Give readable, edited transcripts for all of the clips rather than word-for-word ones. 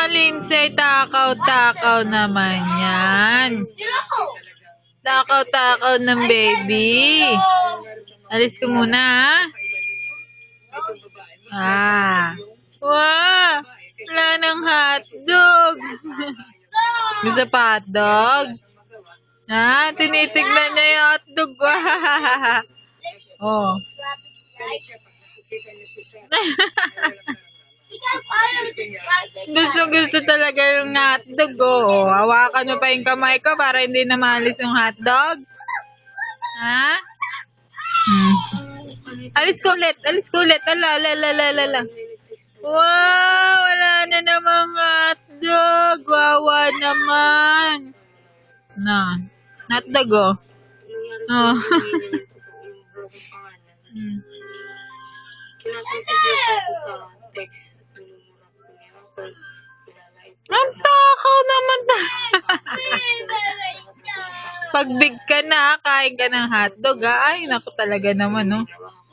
Lindsay, takaw-takaw naman yan. Takaw-takaw ng baby. Alis ka muna, ha? Wow! Wala ng hotdog. Gusto pa hotdog? Ha? Tinitignan niya yung hotdog. Oh. Gusto talaga yung hotdog, oh. Hawakan mo pa yung kamay ko para hindi na maalis yung hotdog. Ha? Alis ko ulit. Ala. Wow! Wala na namang hotdog. Wawa naman. Hotdog, oh. Oh. Kinakusap niya po ako sa text. Ang takaw naman. Pag big ka na, kain ka ng hotdog, ha? Ay, naku talaga naman, no?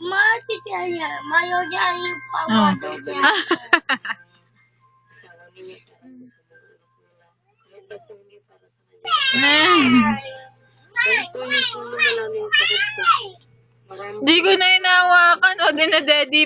Mayo niya yung pawado niya. Di ko na inawakan o dinadedi